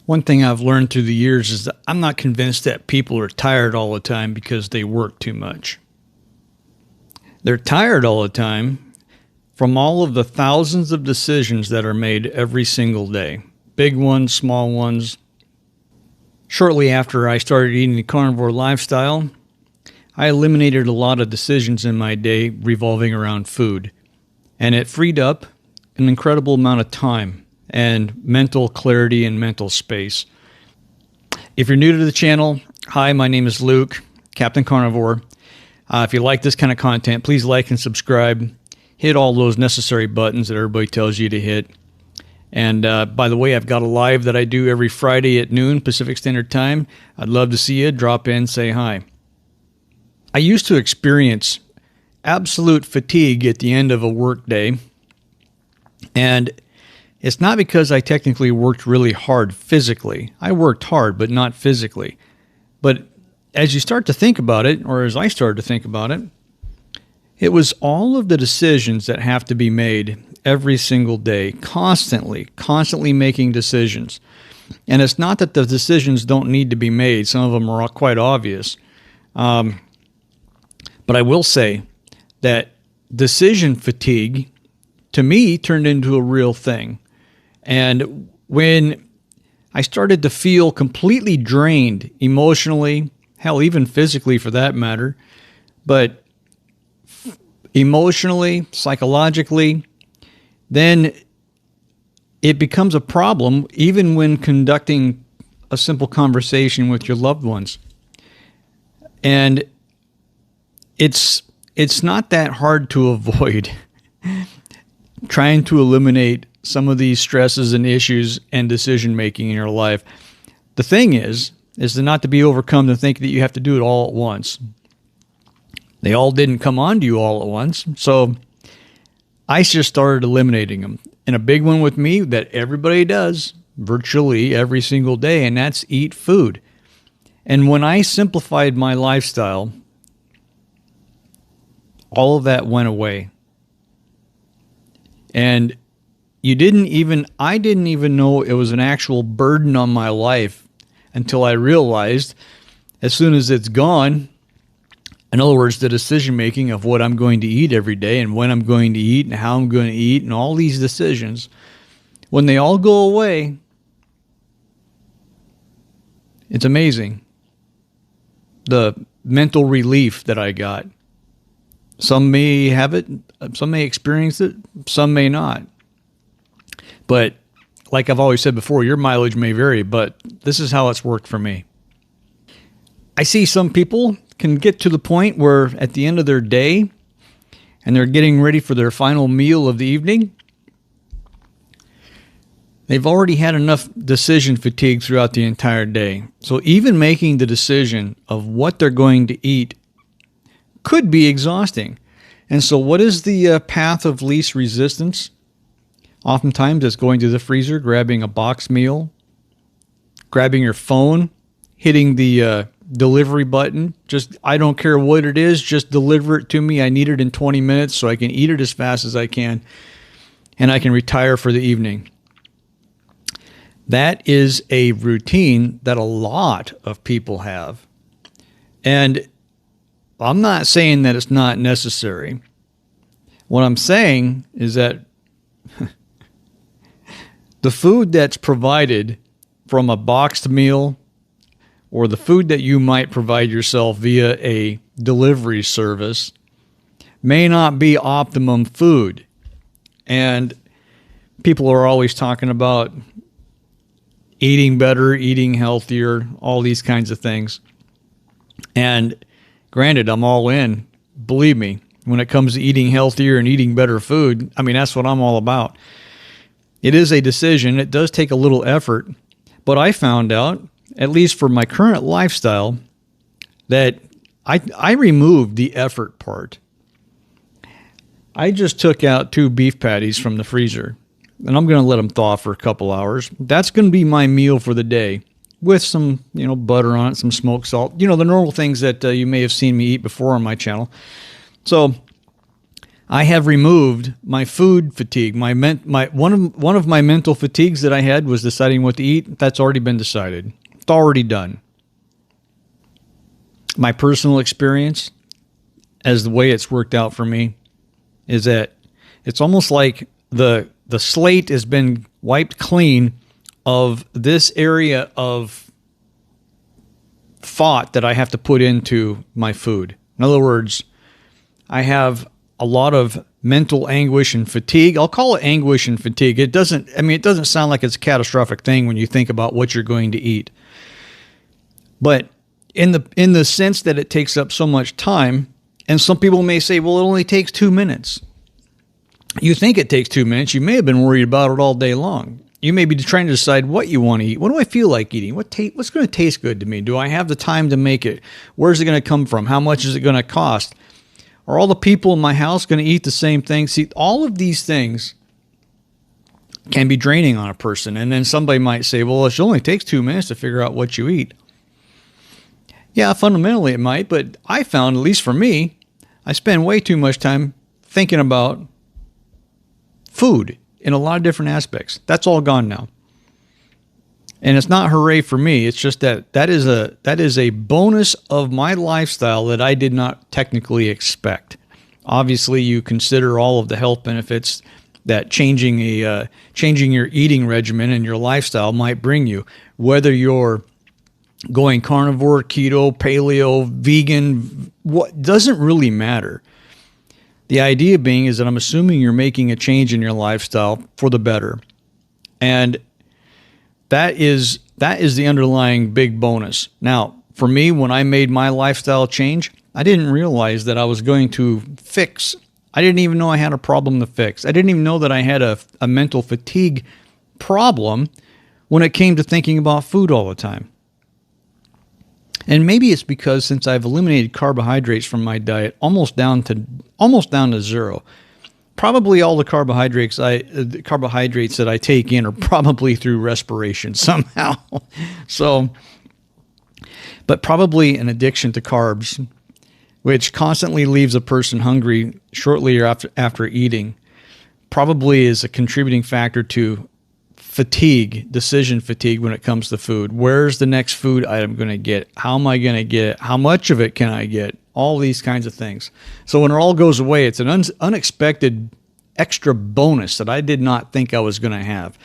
One thing I've learned through the years is that I'm not convinced that people are tired all the time because they work too much. They're tired all the time from all of the thousands of decisions that are made every single day. Big ones, small ones. Shortly after I started eating the carnivore lifestyle, I eliminated a lot of decisions in my day revolving around food. And it freed up an incredible amount of time and mental clarity and mental space. If you're new to the channel, hi, my name is Luke, Captain Carnivore. If you like this kind of content, please like and subscribe. Hit all those necessary buttons that everybody tells you to hit. And by the way, I've got a live that I do every Friday at noon Pacific Standard Time. I'd love to see you. Drop in, say hi. I used to experience absolute fatigue at the end of a work day. And it's not because I technically worked really hard physically. I worked hard, but not physically. But as you start to think about it, or as I started to think about it, it was all of the decisions that have to be made every single day, constantly making decisions. And it's not that the decisions don't need to be made. Some of them are quite obvious. But I will say that decision fatigue, to me, turned into a real thing. And when I started to feel completely drained emotionally, hell, even physically for that matter, but emotionally, psychologically, then it becomes a problem even when conducting a simple conversation with your loved ones. And it's not that hard to avoid trying to eliminate some of these stresses and issues and decision making in your life. The thing is to not to be overcome to think that you have to do it all at once. They all didn't come on to you all at once. So I just started eliminating them. And a big one with me that everybody does virtually every single day, and that's eat food. And when I simplified my lifestyle, all of that went away. And I didn't even know it was an actual burden on my life until I realized as soon as it's gone, in other words, the decision making of what I'm going to eat every day and when I'm going to eat and how I'm going to eat and all these decisions, when they all go away, it's amazing the mental relief that I got. Some may have it, some may experience it, some may not. But like I've always said before, your mileage may vary, but this is how it's worked for me. I see some people can get to the point where at the end of their day and they're getting ready for their final meal of the evening, they've already had enough decision fatigue throughout the entire day. So even making the decision of what they're going to eat could be exhausting. And so what is the path of least resistance? Oftentimes it's going to the freezer, grabbing a box meal, grabbing your phone, hitting the delivery button. Just, I don't care what it is, just deliver it to me. I need it in 20 minutes so I can eat it as fast as I can, and I can retire for the evening. That is a routine that a lot of people have. And I'm not saying that it's not necessary. What I'm saying is that the food that's provided from a boxed meal or the food that you might provide yourself via a delivery service may not be optimum food. And people are always talking about eating better, eating healthier, all these kinds of things. And granted, I'm all in. Believe me, when it comes to eating healthier and eating better food, I mean, that's what I'm all about. It is a decision. It does take a little effort. But I found out, at least for my current lifestyle, that I removed the effort part. I just took out 2 beef patties from the freezer, and I'm going to let them thaw for a couple hours. That's going to be my meal for the day, with some, butter on it, some smoked salt, the normal things that you may have seen me eat before on my channel. So I have removed my food fatigue. One of my mental fatigues that I had was deciding what to eat. That's already been decided. It's already done. My personal experience, as the way it's worked out for me, is that it's almost like the slate has been wiped clean of this area of thought that I have to put into my food. In other words, I have a lot of mental anguish and fatigue. I'll call it anguish and fatigue. It doesn't sound like it's a catastrophic thing when you think about what you're going to eat. But in the sense that it takes up so much time, and some people may say, well, it only takes 2 minutes. You think it takes 2 minutes. You may have been worried about it all day long. You may be trying to decide what you want to eat. What do I feel like eating? What's going to taste good to me? Do I have the time to make it? Where's it going to come from? How much is it going to cost? Are all the people in my house going to eat the same thing? See, all of these things can be draining on a person. And then somebody might say, well, it only takes 2 minutes to figure out what you eat. Yeah, fundamentally it might, but I found, at least for me, I spend way too much time thinking about food in a lot of different aspects. That's all gone now. And it's not hooray for me. It's just that is a bonus of my lifestyle that I did not technically expect. Obviously, you consider all of the health benefits that changing your eating regimen and your lifestyle might bring you, whether you're going carnivore, keto, paleo, vegan, what doesn't really matter. The idea being is that I'm assuming you're making a change in your lifestyle for the better. And that is the underlying big bonus. Now, for me, when I made my lifestyle change, I didn't realize that I was going to fix. I didn't even know I had a problem to fix. I didn't even know that I had a mental fatigue problem when it came to thinking about food all the time. And maybe it's because since I've eliminated carbohydrates from my diet almost down to zero, probably all the carbohydrates that I take in are probably through respiration somehow. So, but probably an addiction to carbs, which constantly leaves a person hungry shortly after eating, probably is a contributing factor to decision fatigue when it comes to food. Where's the next food item going to get? How am I going to get it? How much of it can I get? All these kinds of things. So when it all goes away, it's an unexpected extra bonus that I did not think I was going to have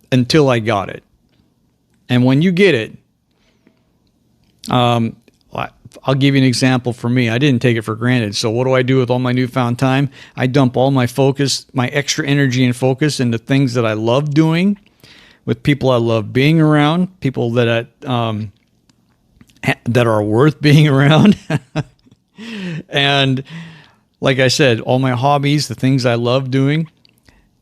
until I got it. And when you get it, I'll give you an example for me. I didn't take it for granted. So what do I do with all my newfound time? I dump all my focus, my extra energy and focus into things that I love doing, with people I love being around, people that are worth being around. And like I said, all my hobbies, the things I love doing,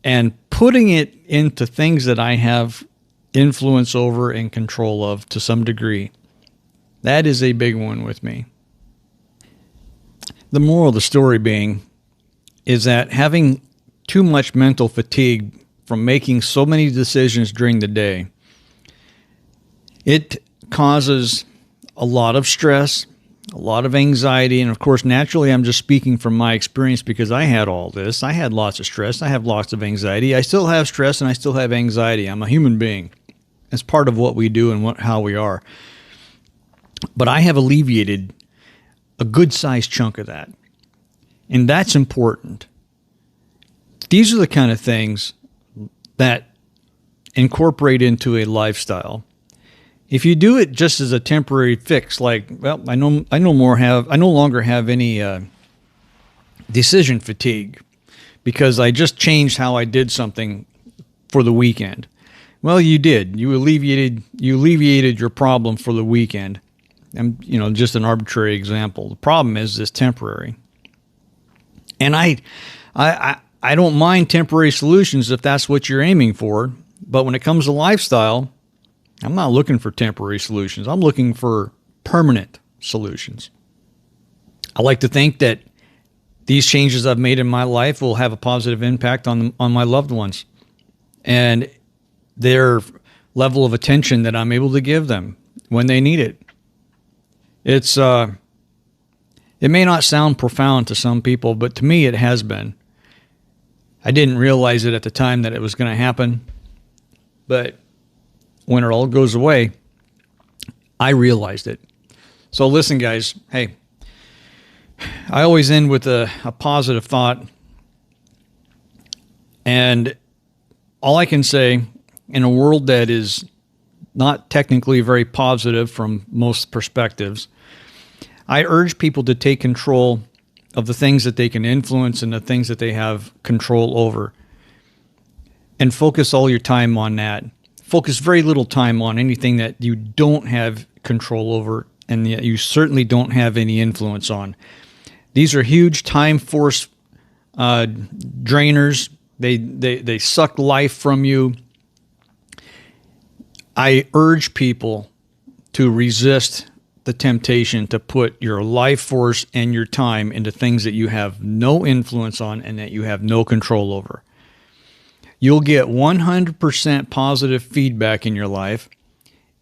and putting it into things that I have influence over and control of to some degree. That is a big one with me. The moral of the story being is that having too much mental fatigue from making so many decisions during the day, it causes a lot of stress, a lot of anxiety, and of course, naturally, I'm just speaking from my experience because I had all this. I had lots of stress. I have lots of anxiety. I still have stress and I still have anxiety. I'm a human being. It's part of what we do and how we are. But I have alleviated a good-sized chunk of that. And that's important. These are the kind of things that incorporate into a lifestyle. If you do it just as a temporary fix, like, well, I no longer have any decision fatigue because I just changed how I did something for the weekend. Well, you did. You alleviated your problem for the weekend. And just an arbitrary example. The problem is it's temporary. And I don't mind temporary solutions if that's what you're aiming for. But when it comes to lifestyle, I'm not looking for temporary solutions. I'm looking for permanent solutions. I like to think that these changes I've made in my life will have a positive impact on my loved ones and their level of attention that I'm able to give them when they need it. It may not sound profound to some people, but to me it has been. I didn't realize it at the time that it was going to happen, but when it all goes away, I realized it. So listen, guys, hey, I always end with a positive thought. And all I can say, in a world that is not technically very positive from most perspectives, I urge people to take control of the things that they can influence and the things that they have control over. And focus all your time on that. Focus very little time on anything that you don't have control over and that you certainly don't have any influence on. These are huge time force drainers. They suck life from you. I urge people to resist the temptation to put your life force and your time into things that you have no influence on and that you have no control over. You'll get 100% positive feedback in your life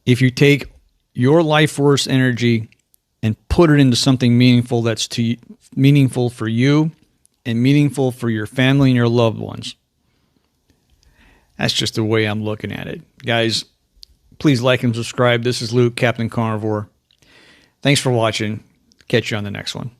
if you take your life force energy and put it into something meaningful that's meaningful for you and meaningful for your family and your loved ones. That's just the way I'm looking at it. Guys, please like and subscribe. This is Luke, Captain Carnivore. Thanks for watching. Catch you on the next one.